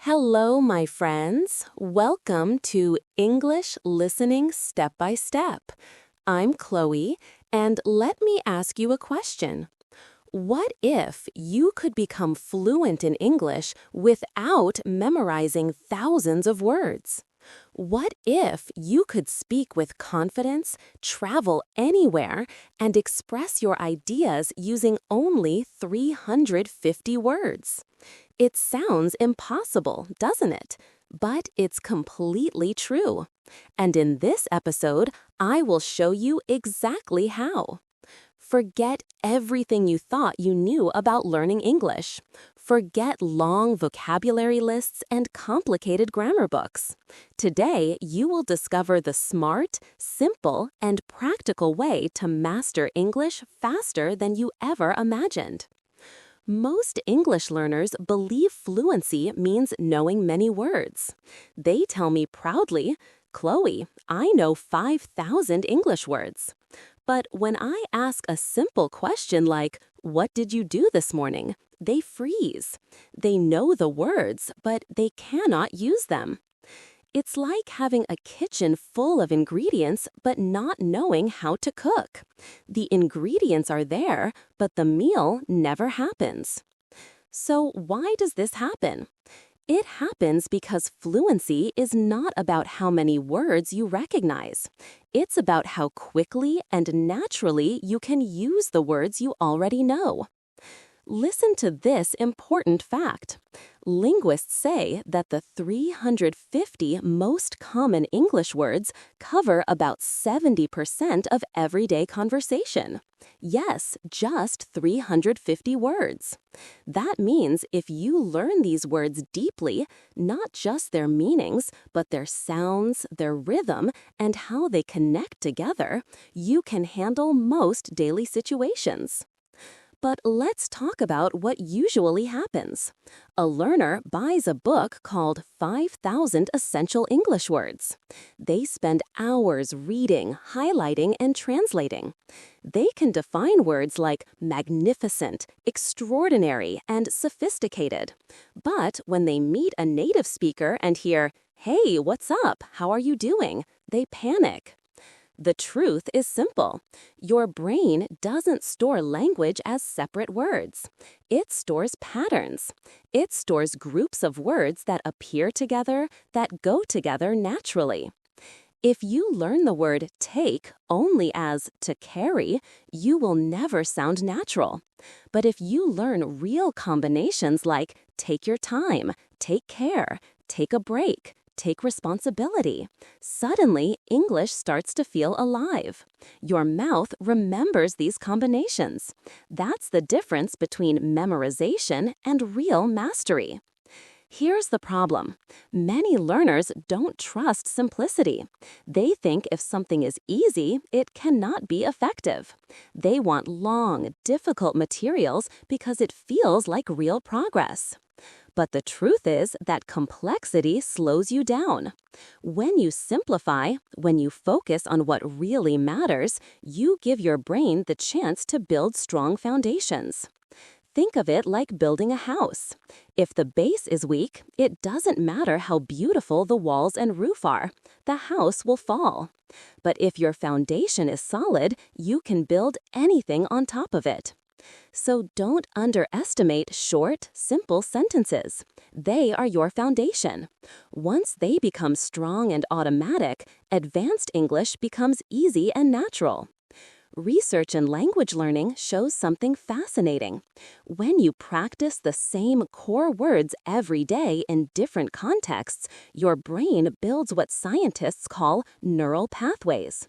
Hello, my friends. Welcome to English Listening Step by Step. I'm Chloe, and let me ask you a question. What if you could become fluent in English without memorizing thousands of words? What if you could speak with confidence, travel anywhere, and express your ideas using only 350 words? It sounds impossible, doesn't it? But it's completely true. And in this episode, I will show you exactly how. Forget everything you thought you knew about learning English. Forget long vocabulary lists and complicated grammar books. Today, you will discover the smart, simple, and practical way to master English faster than you ever imagined. Most English learners believe fluency means knowing many words. They tell me proudly, "Chloe, I know 5,000 English words." But when I ask a simple question like, "What did you do this morning?" they freeze. They know the words, but they cannot use them. It's like having a kitchen full of ingredients but not knowing how to cook. The ingredients are there, but the meal never happens. So why does this happen? It happens because fluency is not about how many words you recognize. It's about how quickly and naturally you can use the words you already know. Listen to this important fact. Linguists say that the 350 most common English words cover about 70% of everyday conversation. Yes, just 350 words. That means if you learn these words deeply, not just their meanings, but their sounds, their rhythm, and how they connect together, you can handle most daily situations. But let's talk about what usually happens. A learner buys a book called 5,000 Essential English Words. They spend hours reading, highlighting, and translating. They can define words like magnificent, extraordinary, and sophisticated. But when they meet a native speaker and hear, "Hey, what's up? How are you doing?" they panic. The truth is simple. Your brain doesn't store language as separate words. It stores patterns. It stores groups of words that appear together, that go together naturally. If you learn the word take only as to carry, you will never sound natural. But if you learn real combinations like take your time, take care, take a break, take responsibility, suddenly English starts to feel alive. Your mouth remembers these combinations. That's the difference between memorization and real mastery. Here's the problem. Many learners don't trust simplicity. They think if something is easy, it cannot be effective. They want long, difficult materials because it feels like real progress. But the truth is that complexity slows you down. When you simplify, when you focus on what really matters, you give your brain the chance to build strong foundations. Think of it like building a house. If the base is weak, it doesn't matter how beautiful the walls and roof are. The house will fall. But if your foundation is solid, you can build anything on top of it. So don't underestimate short, simple sentences. They are your foundation. Once they become strong and automatic, advanced English becomes easy and natural. Research in language learning shows something fascinating. When you practice the same core words every day in different contexts, your brain builds what scientists call neural pathways.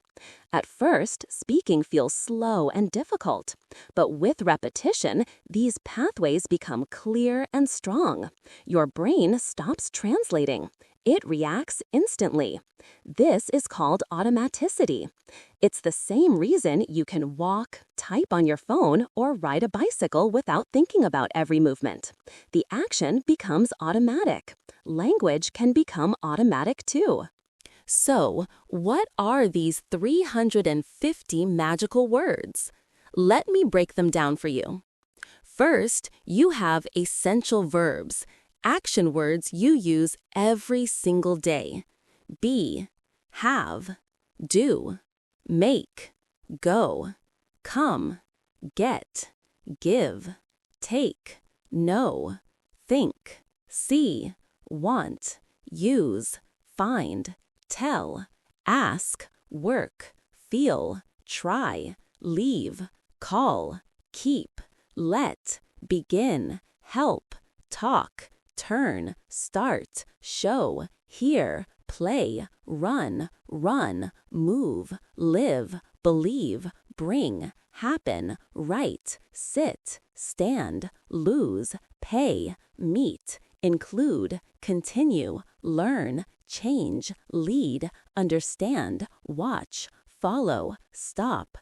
At first, speaking feels slow and difficult, but with repetition, these pathways become clear and strong. Your brain stops translating. It reacts instantly. This is called automaticity. It's the same reason you can walk, type on your phone, or ride a bicycle without thinking about every movement. The action becomes automatic. Language can become automatic too. So, what are these 350 magical words? Let me break them down for you. First, you have essential verbs. action words you use every single day. Be, have, do, make, go, come, get, give, take, know, think, see, want, use, find, tell, ask, work, feel, try, leave, call, keep, let, begin, help, talk, turn, start, show, hear, play, run, move, live, believe, bring, happen, write, sit, stand, lose, pay, meet, include, continue, learn, change, lead, understand, watch, follow, stop,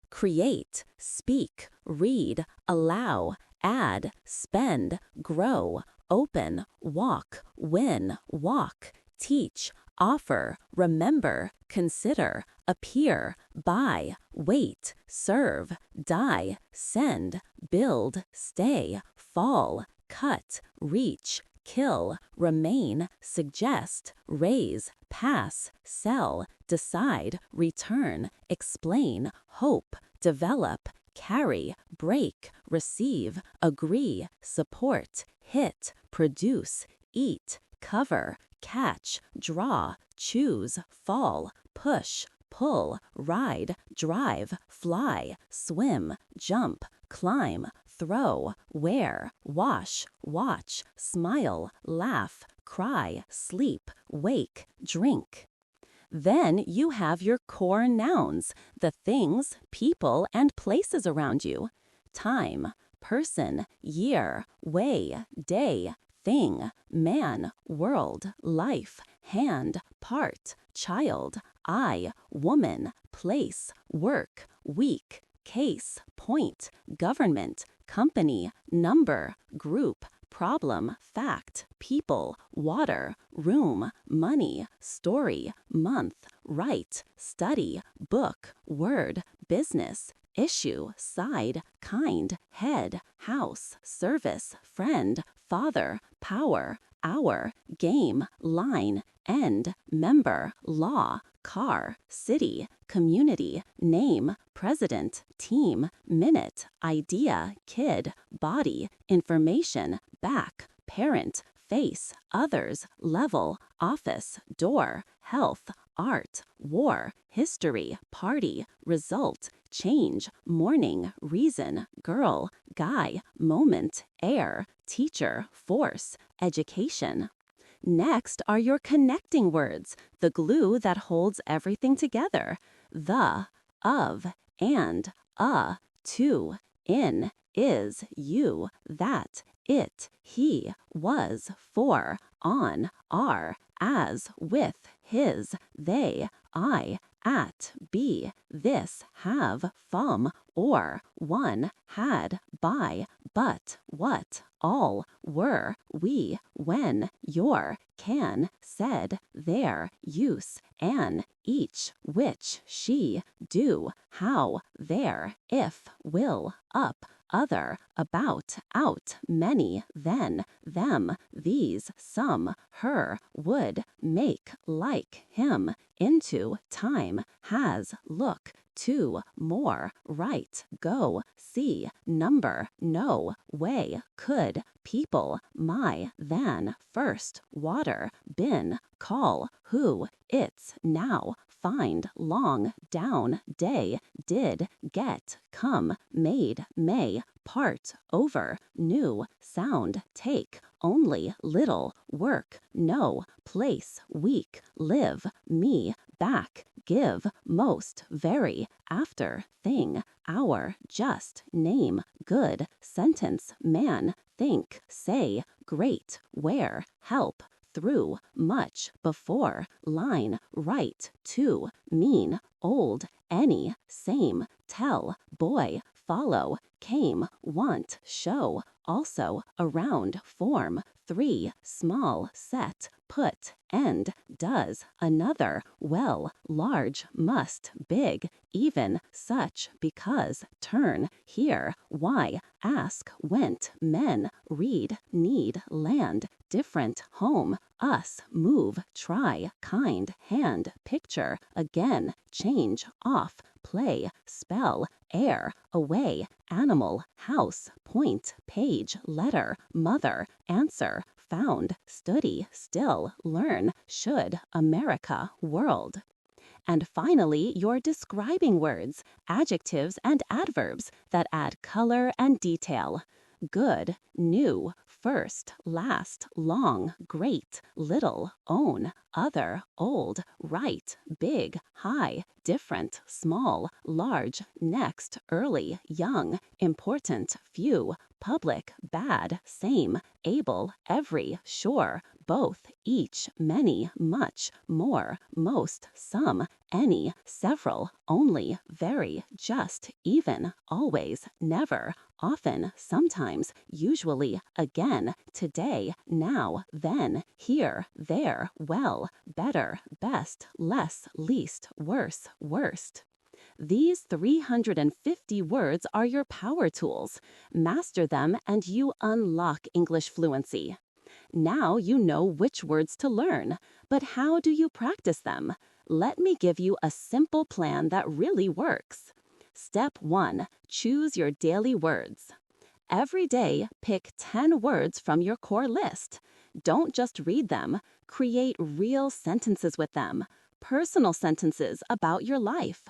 create, speak, read, allow, add, spend, grow, open, walk, win, walk, teach, offer, remember, consider, appear, buy, wait, serve, die, send, build, stay, fall, cut, reach, kill, remain, suggest, raise, pass, sell, decide, return, explain, hope, develop, carry, break, receive, agree, support, hit, produce, eat, cover, catch, draw, choose, fall, push, pull, ride, drive, fly, swim, jump, climb, throw, wear, wash, watch, smile, laugh, cry, sleep, wake, drink. Then you have your core nouns, the things, people, and places around you. Time, person, year, way, day, thing, man, world, life, hand, part, child, eye, woman, place, work, week, case, point, government, company, number, group, problem, fact, people, water, room, money, story, month, right, study, book, word, business, issue, side, kind, head, house, service, friend, father, power, hour, game, line, end, member, law, car, city, community, name, president, team, minute, idea, kid, body, information, back, parent, face, others, level, office, door, health, art, war, history, party, result, change, morning, reason, girl, guy, moment, air, teacher, force, education. Next are your connecting words, the glue that holds everything together. The, of, and, to, in, is, you, that, it, he, was, for, on, are, as, with, his, they, I, at, be, this, have, from, or, one, had, by, but, what, all, were, we, when, your, can, said, their, use, an, each, which, she, do, how, their, if, will, up, other, about, out, many, then, them, these, some, her, would, make, like, him, into, time, has, look, to, more, right, go, see, number, know, way, could, people, my, than, first, water, been, call, who, its, now, find, long, down, day, did, get, come, made, may, part, over, new, sound, take, only, little, work, no, place, week, live, me, back, give, most, very, after, thing, hour, just, name, good, sentence, man, think, say, great, where, help, through, much, before, line, right, to, mean, old, any, same, tell, boy, follow, came, want, show, also, around, form, 3, small, set, put, end, does, another, well, large, must, big, even, such, because, turn, here, why, ask, went, men, read, need, land, different, home, us, move, try, kind, hand, picture, again, change, off, play, spell, air, away, animal, house, point, page, letter, mother, answer, found, study, still, learn, should, America, world. And finally, your describing words, adjectives, and adverbs that add color and detail. Good, new, first, last, long, great, little, own, other, old, right, big, high, different, small, large, next, early, young, important, few, public, bad, same, able, every, sure, both, each, many, much, more, most, some, any, several, only, very, just, even, always, never, often, sometimes, usually, again, today, now, then, here, there, well, better, best, less, least, worse, worst. These 350 words are your power tools. Master them and you unlock English fluency. Now you know which words to learn, but how do you practice them? Let me give you a simple plan that really works. Step 1. Choose your daily words. Every day, pick 10 words from your core list. Don't just read them. Create real sentences with them. Personal sentences about your life.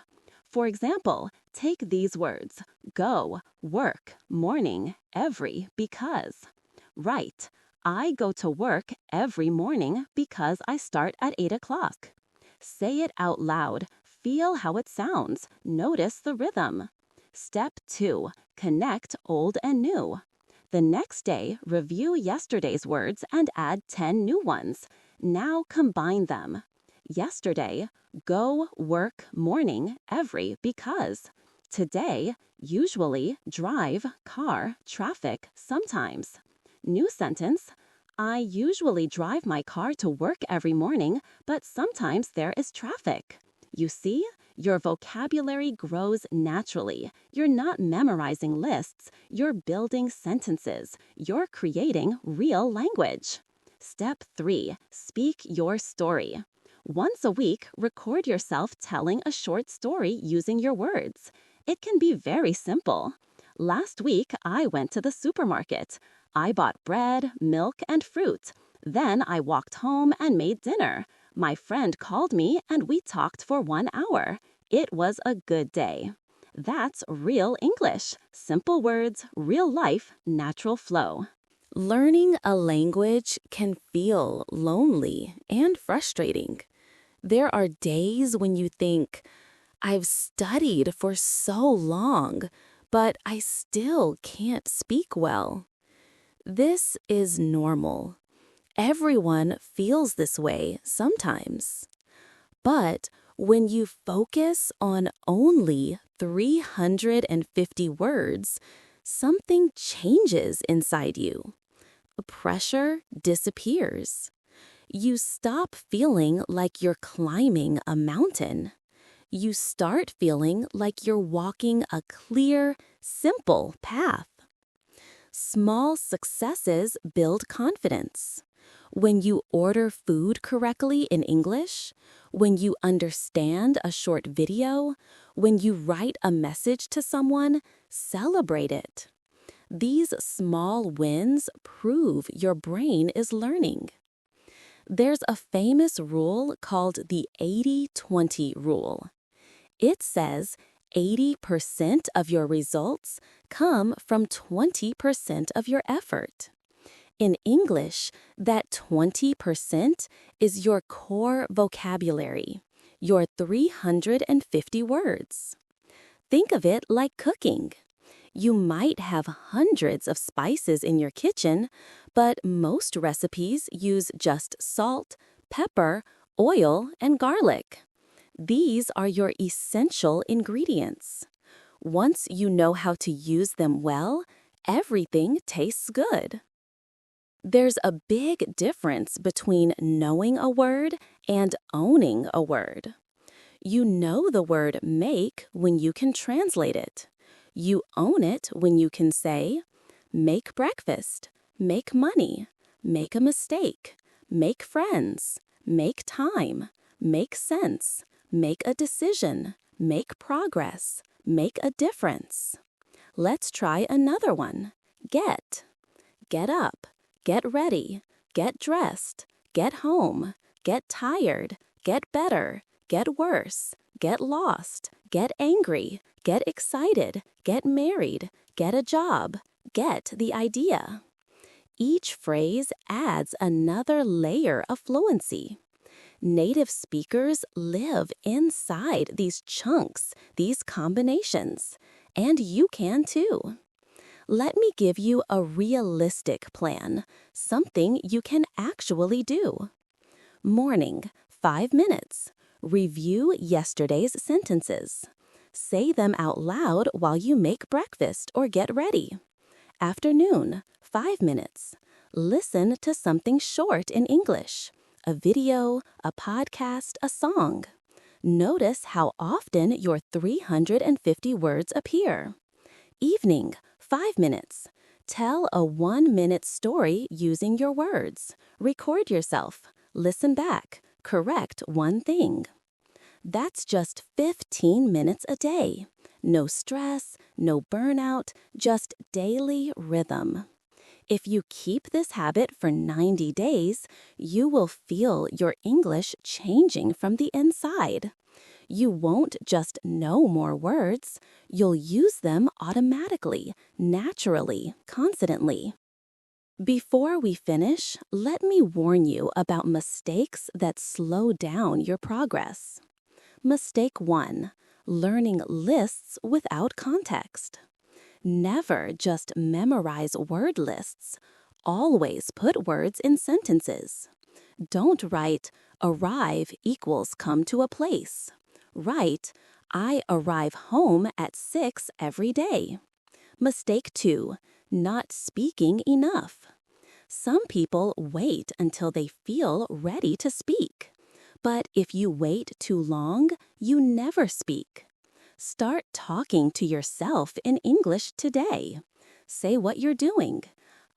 For example, take these words: go, work, morning, every, because. Write: I go to work every morning because I start at 8 o'clock. Say it out loud. Feel how it sounds. Notice the rhythm. Step 2. Connect old and new. The next day, review yesterday's words and add 10 new ones. Now combine them. Yesterday, go, work, morning, every, because. Today, usually, drive, car, traffic, sometimes. New sentence: I usually drive my car to work every morning, but sometimes there is traffic. You see, your vocabulary grows naturally. You're not memorizing lists, you're building sentences. You're creating real language. Step 3. Speak your story. Once a week, record yourself telling a short story using your words. It can be very simple. Last week, I went to the supermarket. I bought bread, milk, and fruit. Then I walked home and made dinner. My friend called me and we talked for 1 hour. It was a good day. That's real English. Simple words, real life, natural flow. Learning a language can feel lonely and frustrating. There are days when you think, I've studied for so long, but I still can't speak well. This is normal. Everyone feels this way sometimes. But when you focus on only 350 words, something changes inside you. Pressure disappears. You stop feeling like you're climbing a mountain. You start feeling like you're walking a clear, simple path. Small successes build confidence. When you order food correctly in English, when you understand a short video, when you write a message to someone, celebrate it. These small wins prove your brain is learning. There's a famous rule called the 80-20 rule. It says 80% of your results come from 20% of your effort. In English, that 20% is your core vocabulary, your 350 words. Think of it like cooking. You might have hundreds of spices in your kitchen, but most recipes use just salt, pepper, oil, and garlic. These are your essential ingredients. Once you know how to use them well, everything tastes good. There's a big difference between knowing a word and owning a word. You know the word make when you can translate it. You own it when you can say, make breakfast, make money, make a mistake, make friends, make time, make sense, make a decision, make progress, make a difference. Let's try another one. Get. Get up, get ready, get dressed, get home, get tired, get better, get worse, get lost, get angry, get excited, get married, get a job, get the idea. Each phrase adds another layer of fluency. Native speakers live inside these chunks, these combinations, and you can too. Let me give you a realistic plan, something you can actually do. Morning, 5 minutes. Review yesterday's sentences. Say them out loud while you make breakfast or get ready. Afternoon, 5 minutes. Listen to something short in English. A video, a podcast, a song. Notice how often your 350 words appear. Evening, 5 minutes. Tell a 1-minute story using your words. Record yourself. Listen back. Correct one thing. That's just 15 minutes a day. No stress, no burnout, just daily rhythm. If you keep this habit for 90 days, you will feel your English changing from the inside. You won't just know more words, you'll use them automatically, naturally, confidently. Before we finish, let me warn you about mistakes that slow down your progress. Mistake 1. Learning lists without context. Never just memorize word lists. Always put words in sentences. Don't write, arrive equals come to a place. Write, I arrive home at 6 every day. Mistake 2, not speaking enough. Some people wait until they feel ready to speak. But if you wait too long, you never speak. Start talking to yourself in English today. Say what you're doing.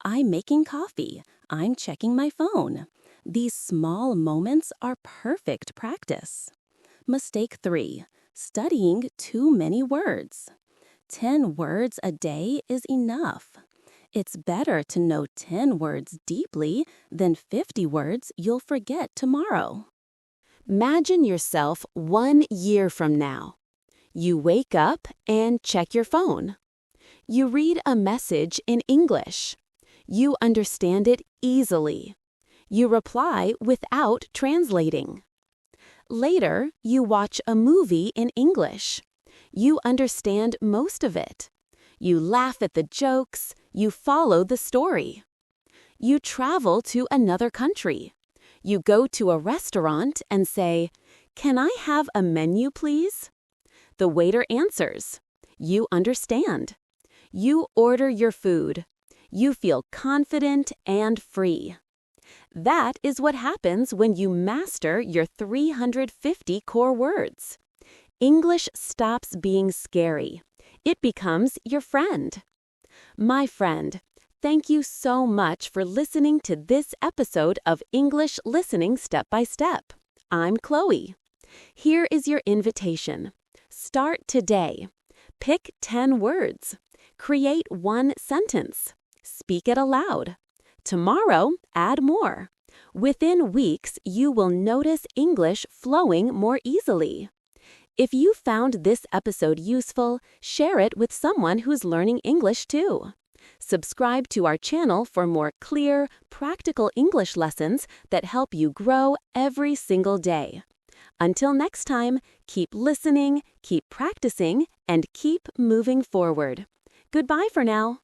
I'm making coffee. I'm checking my phone. These small moments are perfect practice. Mistake 3, studying too many words. 10 words a day is enough. It's better to know 10 words deeply than 50 words you'll forget tomorrow. Imagine yourself 1 year from now. You wake up and check your phone. You read a message in English. You understand it easily. You reply without translating. Later, you watch a movie in English. You understand most of it. You laugh at the jokes. You follow the story. You travel to another country. You go to a restaurant and say, "Can I have a menu, please?" The waiter answers. You understand. You order your food. You feel confident and free. That is what happens when you master your 350 core words. English stops being scary. It becomes your friend. My friend, thank you so much for listening to this episode of English Listening Step by Step. I'm Chloe. Here is your invitation. Start today. Pick 10 words. Create 1 sentence. Speak it aloud. Tomorrow, add more. Within weeks, you will notice English flowing more easily. If you found this episode useful, share it with someone who's learning English too. Subscribe to our channel for more clear, practical English lessons that help you grow every single day. Until next time, keep listening, keep practicing, and keep moving forward. Goodbye for now.